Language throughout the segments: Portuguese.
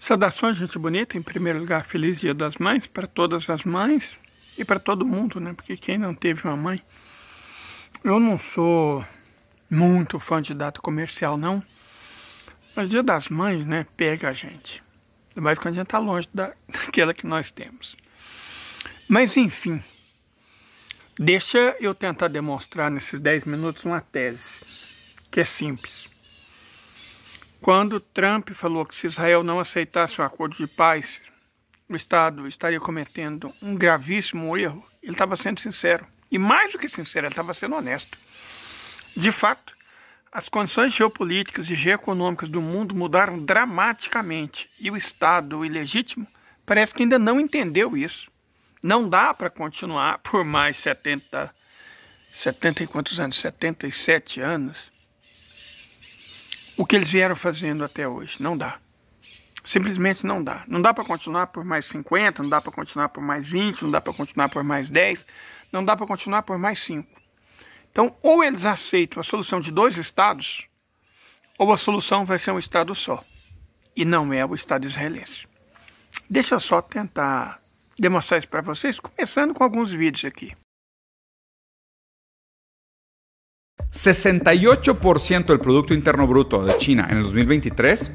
Saudações, gente bonita. Em primeiro lugar, feliz Dia das Mães para todas as mães e para todo mundo, né? Porque quem não teve uma mãe... Eu não sou muito fã de data comercial, não. Mas Dia das Mães, né? Pega a gente. Ainda mais quando a gente tá longe daquela que nós temos. Mas, enfim. Deixa eu tentar demonstrar nesses 10 minutos uma tese. Que é simples. Quando Trump falou que se Israel não aceitasse o acordo de paz, o Estado estaria cometendo um gravíssimo erro, ele estava sendo sincero. E mais do que sincero, ele estava sendo honesto. De fato, as condições geopolíticas e geoeconômicas do mundo mudaram dramaticamente. E o Estado ilegítimo parece que ainda não entendeu isso. Não dá para continuar por mais 70 e quantos anos? 77 anos. O que eles vieram fazendo até hoje. Não dá. Simplesmente não dá. Não dá para continuar por mais 50, não dá para continuar por mais 20, não dá para continuar por mais 10, não dá para continuar por mais 5. Então, ou eles aceitam a solução de 2 estados, ou a solução vai ser um estado só. E não é o Estado israelense. Deixa eu só tentar demonstrar isso para vocês, começando com alguns vídeos aqui. 68% del Producto Interno Bruto de China en el 2023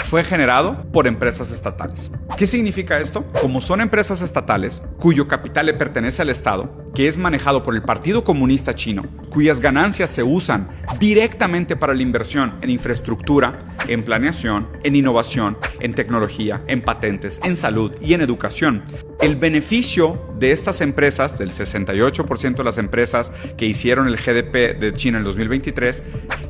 fue generado por empresas estatales. ¿Qué significa esto? Como son empresas estatales, cuyo capital le pertenece al Estado, que es manejado por el Partido Comunista Chino, cuyas ganancias se usan directamente para la inversión en infraestructura, en planeación, en innovación, en tecnología, en patentes, en salud y en educación. El beneficio de estas empresas, del 68% de las empresas que hicieron el GDP de China en el 2023,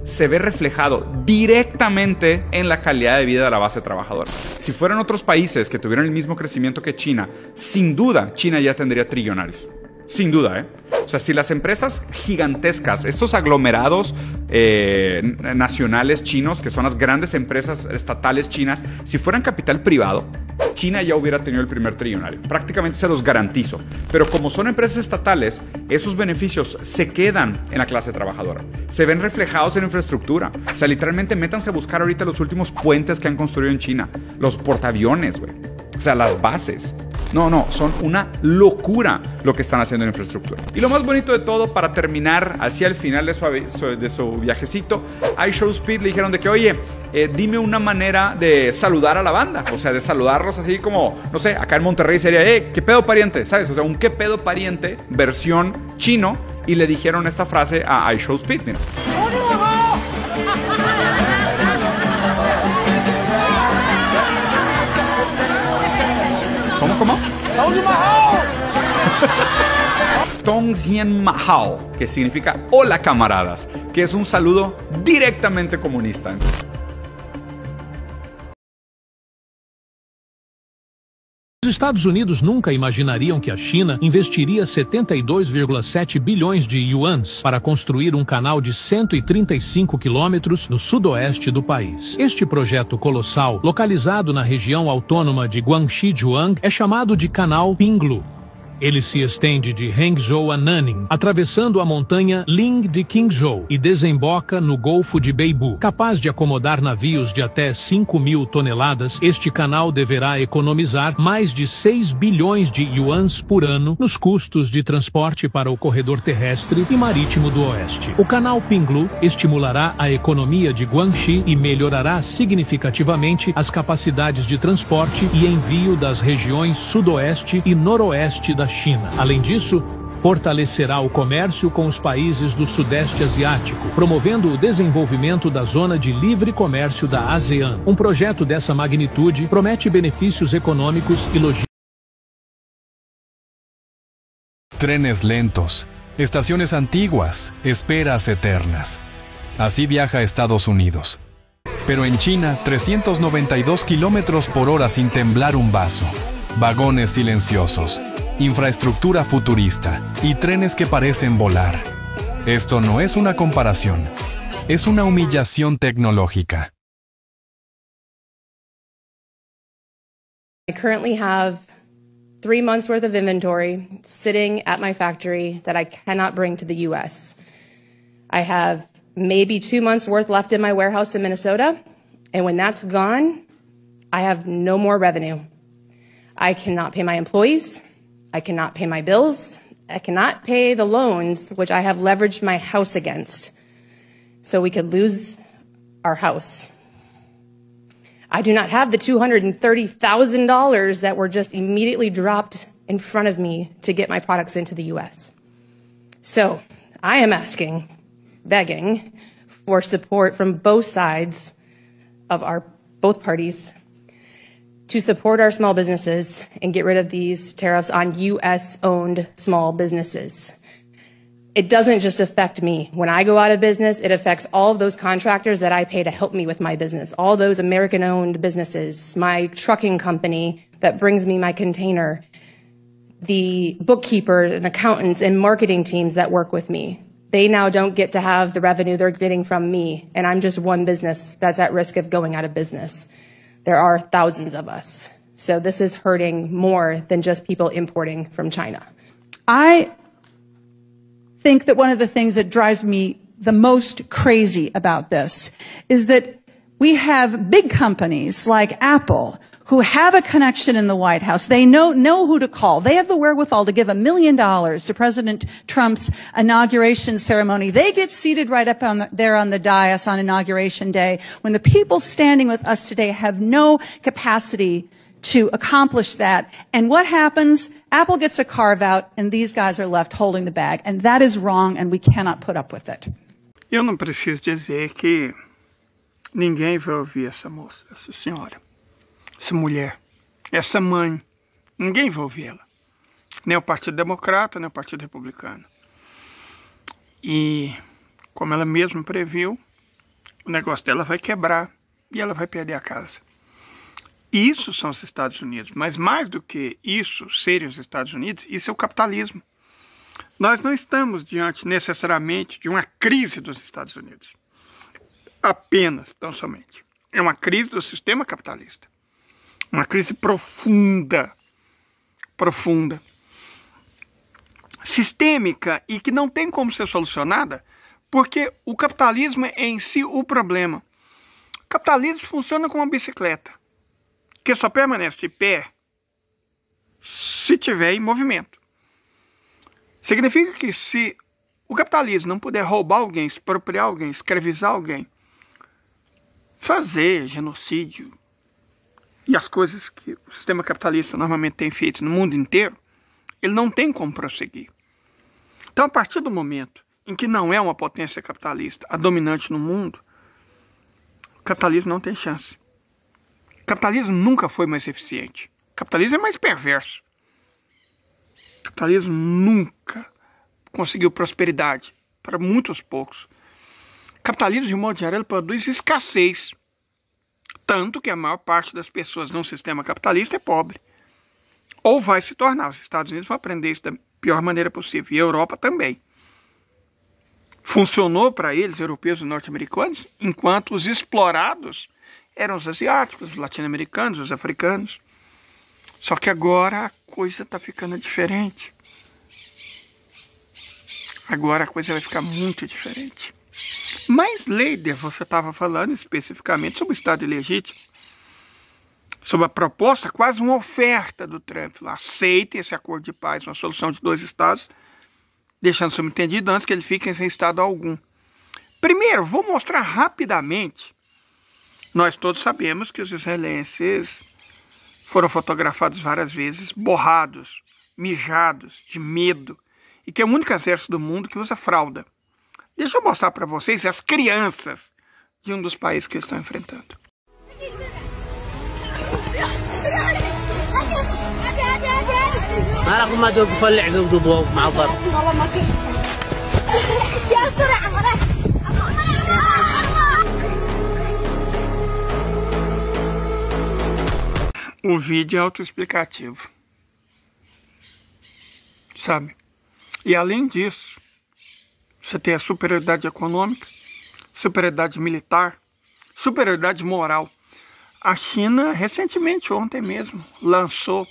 se ve reflejado directamente en la calidad de vida de la base trabajadora. Si fueran otros países que tuvieran el mismo crecimiento que China, sin duda China ya tendría trillonarios. Sin duda, ¿eh? O sea, si las empresas gigantescas, estos aglomerados nacionales chinos, que son las grandes empresas estatales chinas, si fueran capital privado, China ya hubiera tenido el primer trillonario. Prácticamente se los garantizo. Pero como son empresas estatales, esos beneficios se quedan en la clase trabajadora. Se ven reflejados en infraestructura. O sea, literalmente métanse a buscar ahorita los últimos puentes que han construido en China. Los portaaviones, güey. O sea, las bases. No, son una locura lo que están haciendo en infraestructura. Y lo más bonito de todo, para terminar hacia el final de su viajecito, a iShowSpeed le dijeron de que, oye, dime una manera de saludar a la banda. O sea, de saludarlos así como, no sé, acá en Monterrey sería, ¿qué pedo pariente? ¿Sabes? O sea, un qué pedo pariente versión chino. Y le dijeron esta frase a iShowSpeed, mira. ¿Cómo? Tongzien Mahao, que significa hola camaradas, que es un saludo directamente comunista. Os Estados Unidos nunca imaginariam que a China investiria 72,7 bilhões de yuans para construir um canal de 135 quilômetros no sudoeste do país. Este projeto colossal, localizado na região autônoma de Guangxi-Zhuang, é chamado de Canal Pinglu. Ele se estende de Hangzhou a Nanning, atravessando a montanha Ling de Qingzhou e desemboca no Golfo de Beibu. Capaz de acomodar navios de até 5.000 toneladas, este canal deverá economizar mais de 6 bilhões de yuans por ano nos custos de transporte para o corredor terrestre e marítimo do oeste. O canal Pinglu estimulará a economia de Guangxi e melhorará significativamente as capacidades de transporte e envio das regiões sudoeste e noroeste da China. Além disso, fortalecerá o comércio com os países do Sudeste Asiático, promovendo o desenvolvimento da Zona de Livre Comércio da ASEAN. Um projeto dessa magnitude promete benefícios econômicos e logísticos. Trenes lentos, estaciones antiguas, esperas eternas. Así viaja a Estados Unidos. Pero en China, 392 kilómetros por hora sin temblar un vaso. Vagones silenciosos. Infraestructura futurista y trenes que parecen volar. Esto no es una comparación, es una humillación tecnológica. I currently have 3 months worth of inventory sitting at my factory that I cannot bring to the US. I have maybe 2 months worth left in my warehouse in Minnesota, and when that's gone, I have no more revenue. I cannot pay my employees. I cannot pay my bills. I cannot pay the loans, which I have leveraged my house against, so we could lose our house. I do not have the $230,000 that were just immediately dropped in front of me to get my products into the U.S. So I am asking, begging, for support from both sides of both parties to support our small businesses and get rid of these tariffs on U.S.-owned small businesses. It doesn't just affect me. When I go out of business, it affects all of those contractors that I pay to help me with my business, all those American-owned businesses, my trucking company that brings me my container, the bookkeepers and accountants and marketing teams that work with me. They now don't get to have the revenue they're getting from me, and I'm just one business that's at risk of going out of business. There are thousands of us. So this is hurting more than just people importing from China. I think that one of the things that drives me the most crazy about this is that we have big companies like Apple who have a connection in the White House. They know who to call. They have the wherewithal to give $1 million to President Trump's inauguration ceremony. They get seated right up there on the dais on Inauguration Day when the people standing with us today have no capacity to accomplish that. And what happens? Apple gets a carve out and these guys are left holding the bag. And that is wrong and we cannot put up with it. Eu não preciso dizer que ninguém vai ouvir essa moça, essa senhora, essa mulher, essa mãe. Ninguém vai ouvir ela. Nem o Partido Democrata, nem o Partido Republicano. E, como ela mesma previu, o negócio dela vai quebrar e ela vai perder a casa. Isso são os Estados Unidos, mas mais do que isso, serem os Estados Unidos, isso é o capitalismo. Nós não estamos diante necessariamente de uma crise dos Estados Unidos. Apenas, tão somente. É uma crise do sistema capitalista. Uma crise profunda. Profunda. Sistêmica e que não tem como ser solucionada porque o capitalismo é em si o problema. O capitalismo funciona como uma bicicleta que só permanece de pé se tiver em movimento. Significa que se o capitalismo não puder roubar alguém, expropriar alguém, escravizar alguém, fazer genocídio e as coisas que o sistema capitalista normalmente tem feito no mundo inteiro, ele não tem como prosseguir. Então, a partir do momento em que não é uma potência capitalista a dominante no mundo, o capitalismo não tem chance. O capitalismo nunca foi mais eficiente. O capitalismo é mais perverso. O capitalismo nunca conseguiu prosperidade para muitos poucos. O capitalismo, de modo geral, produz escassez. Tanto que a maior parte das pessoas num sistema capitalista é pobre. Ou vai se tornar. Os Estados Unidos vão aprender isso da pior maneira possível. E a Europa também. Funcionou para eles, europeus e norte-americanos, enquanto os explorados eram os asiáticos, os latino-americanos, os africanos. Só que agora a coisa está ficando diferente. Agora a coisa vai ficar muito diferente. Mas, Leider, você estava falando especificamente sobre o Estado ilegítimo. Sobre a proposta, quase uma oferta do Trump. Aceite esse acordo de paz, uma solução de 2 estados, deixando subentendido antes que ele fique sem estado algum. Primeiro, vou mostrar rapidamente. Nós todos sabemos que os israelenses foram fotografados várias vezes, borrados, mijados, de medo, e que é o único exército do mundo que usa fralda. Deixa eu mostrar para vocês as crianças de um dos países que eles estão enfrentando. O vídeo é autoexplicativo, sabe? E além disso, você tem a superioridade econômica, superioridade militar, superioridade moral. A China, recentemente, ontem mesmo,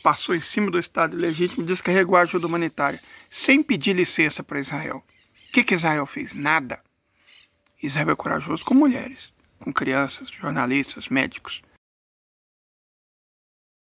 passou em cima do Estado ilegítimo e descarregou a ajuda humanitária, sem pedir licença para Israel. O que Israel fez? Nada. Israel é corajoso com mulheres, com crianças, jornalistas, médicos.